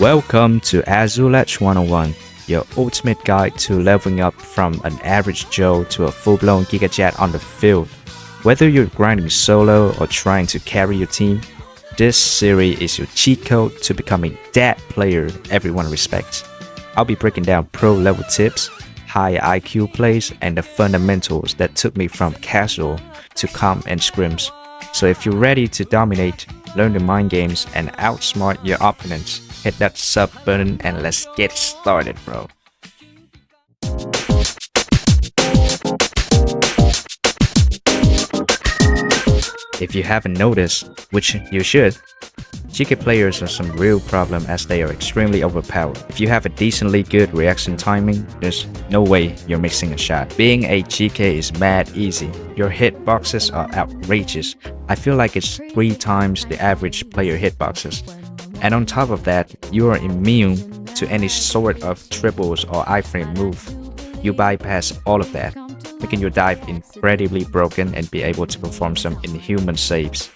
Welcome to Azure Latch 101, your ultimate guide to leveling up from an average Joe to a full-blown gigajet on the field. Whether you're grinding solo or trying to carry your team, this series is your cheat code to becoming that player everyone respects. I'll be breaking down pro level tips, high IQ plays, and the fundamentals that took me from casual to comp and scrims. So if you're ready to dominate, learn the mind games, and outsmart your opponents, hit that sub button and let's get started, bro. If you haven't noticed, which you should, GK players are some real problem as they are extremely overpowered. If you have a decently good reaction timing, there's no way you're missing a shot. Being a GK is mad easy. Your hitboxes are outrageous. I feel like it's 3 times the average player hitboxes. And on top of that, you are immune to any sort of triples or iframe move. You bypass all of that, making your dive incredibly broken and be able to perform some inhuman saves.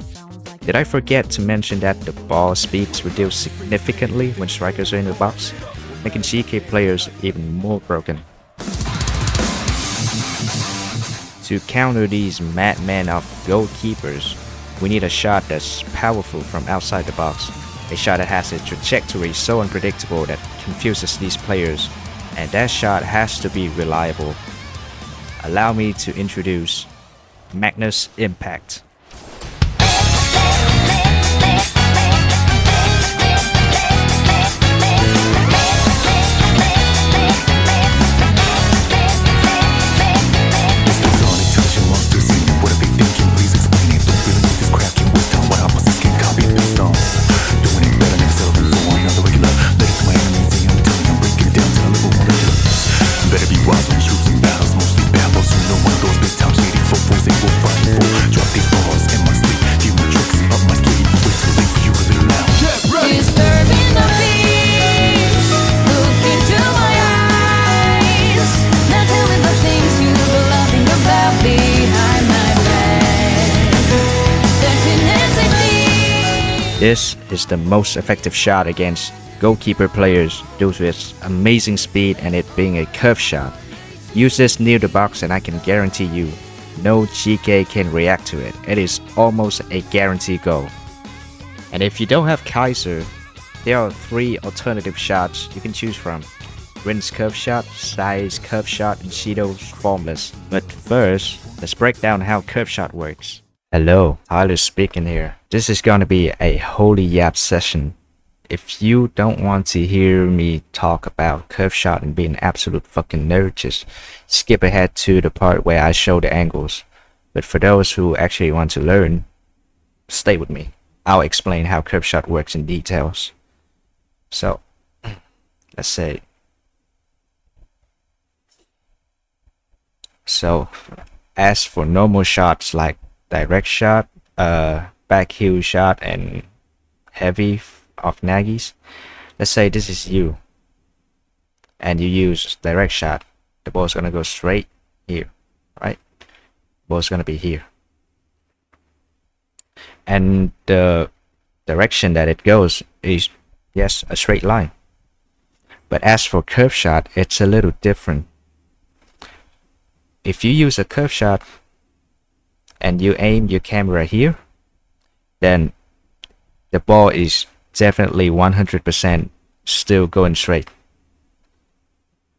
Did I forget to mention that the ball speeds reduce significantly when strikers are in the box, making GK players even more broken? To counter these madmen of goalkeepers, we need a shot that's powerful from outside the box. A shot that has a trajectory so unpredictable that confuses these players, and that shot has to be reliable. Allow me to introduce Magnus Impact. This is the most effective shot against goalkeeper players due to its amazing speed and it being a curve shot. Use this near the box and I can guarantee you, no GK can react to it. It is almost a guaranteed goal. And if you don't have Kaiser, there are 3 alternative shots you can choose from. Rin's curve shot, Sai's curve shot, and Shido's formless. But first, let's break down how curve shot works. Hello, Tyler speaking here. This is gonna be a holy yap session. If you don't want to hear me talk about curve shot and be an absolute fucking nerd, just skip ahead to the part where I show the angles. But for those who actually want to learn, stay with me. I'll explain how curve shot works in details. So, let's say. So, as for normal shots like direct shot, back heel shot, and heavy of Nagi's. Let's say this is you, and you use direct shot. The ball's gonna go straight here, right? Ball's gonna be here, and the direction that it goes is, yes, a straight line. But as for curve shot, it's a little different. If you use a curve shot and you aim your camera here, then the ball is definitely 100% still going straight.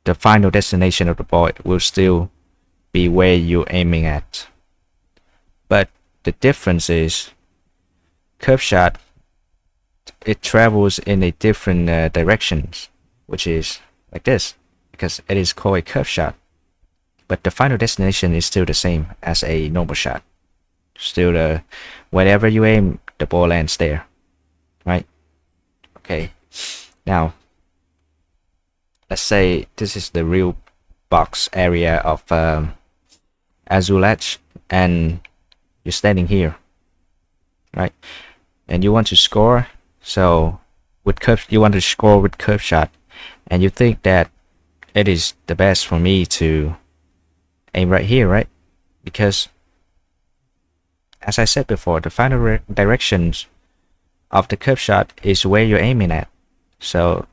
The final destination of the ball will still be where you're aiming at. But the difference is, curve shot, it travels in a different directions, which is like this, because it is called a curve shot. But the final destination is still the same as a normal shot. Still, wherever you aim, the ball lands there, right? Okay. Now, let's say this is the real box area of Azure Latch, and you're standing here, right? And you want to score. So, you want to score with curve shot, and you think that it is the best for me to aim right here, right? Because as I said before, the final directions of the curve shot is where you're aiming at. So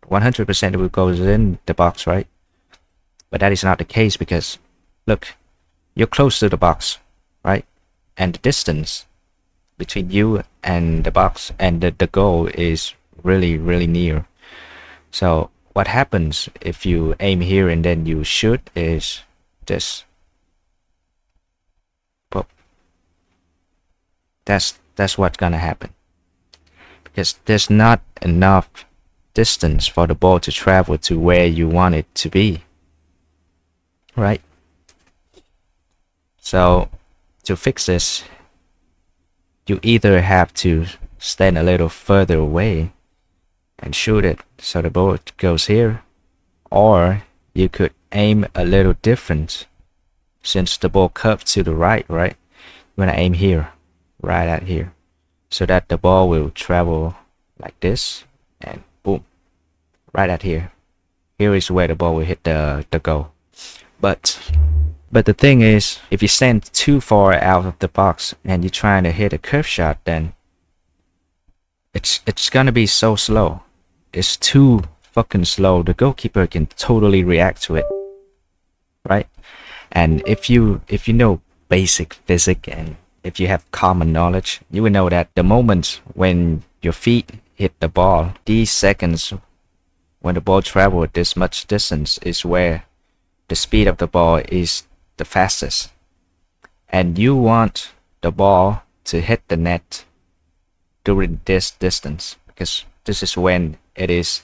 100% it will go in the box, right? But that is not the case because look, you're close to the box, right? And the distance between you and the box and the goal is really near. So what happens if you aim here and then you shoot is this. Pop. That's what's gonna happen. Because there's not enough distance for the ball to travel to where you want it to be. Right? So to fix this, you either have to stand a little further away and shoot it so the ball goes here, or you could aim a little different since the ball curves to the right, right? You want to aim here, right at here, so that the ball will travel like this and boom, right at here. Here is where the ball will hit the goal. But the thing is, if you stand too far out of the box and you're trying to hit a curve shot, then it's gonna be so slow. It's too fucking slow. The goalkeeper can totally react to it, right? And if you know basic physics and if you have common knowledge, you will know that the moment when your feet hit the ball, these seconds when the ball travels this much distance is where the speed of the ball is the fastest. And you want the ball to hit the net during this distance because this is when it is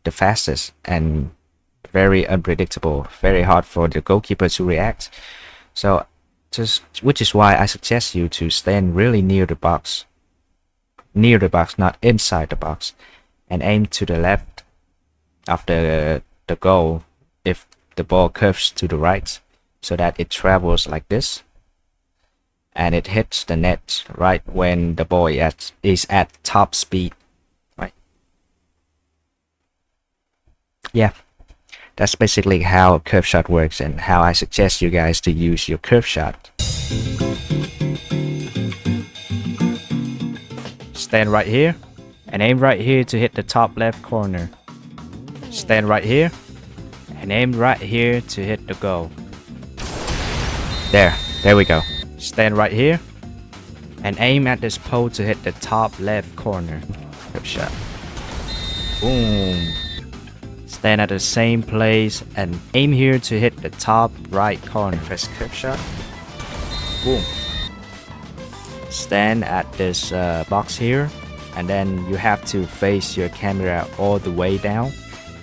the fastest and very unpredictable, very hard for the goalkeeper to react. So which is why I suggest you to stand really near the box, not inside the box, and aim to the left of the goal if the ball curves to the right, so that it travels like this and it hits the net right when the ball is at top speed, right? Yeah, that's basically how a curve shot works and how I suggest you guys to use your curve shot. Stand right here and aim right here to hit the top left corner. Stand right here and aim right here to hit the goal. There we go. Stand right here and aim at this pole to hit the top left corner. Good shot. Boom. Stand at the same place and aim here to hit the top right corner. Press curve shot. Boom. Stand at this box here and then you have to face your camera all the way down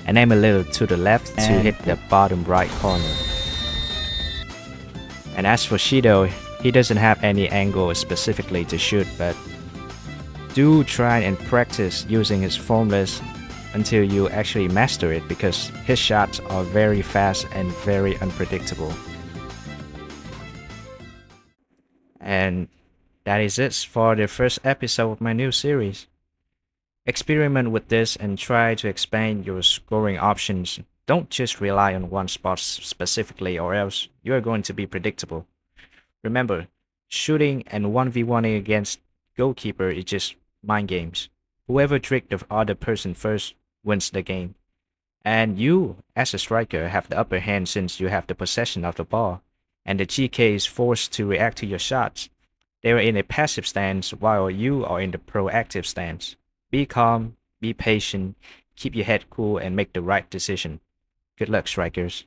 and aim a little to the left to hit the bottom right corner. And as for Shido, he doesn't have any angle specifically to shoot, but do try and practice using his formulas until you actually master it, because his shots are very fast and very unpredictable. And that is it for the first episode of my new series. Experiment with this and try to expand your scoring options. Don't just rely on one spot specifically, or else you are going to be predictable. Remember, shooting and 1v1ing against goalkeeper is just mind games. Whoever tricked the other person first wins the game. And you, as a striker, have the upper hand since you have the possession of the ball, and the GK is forced to react to your shots. They are in a passive stance while you are in the proactive stance. Be calm, be patient, keep your head cool, and make the right decision. Good luck, strikers.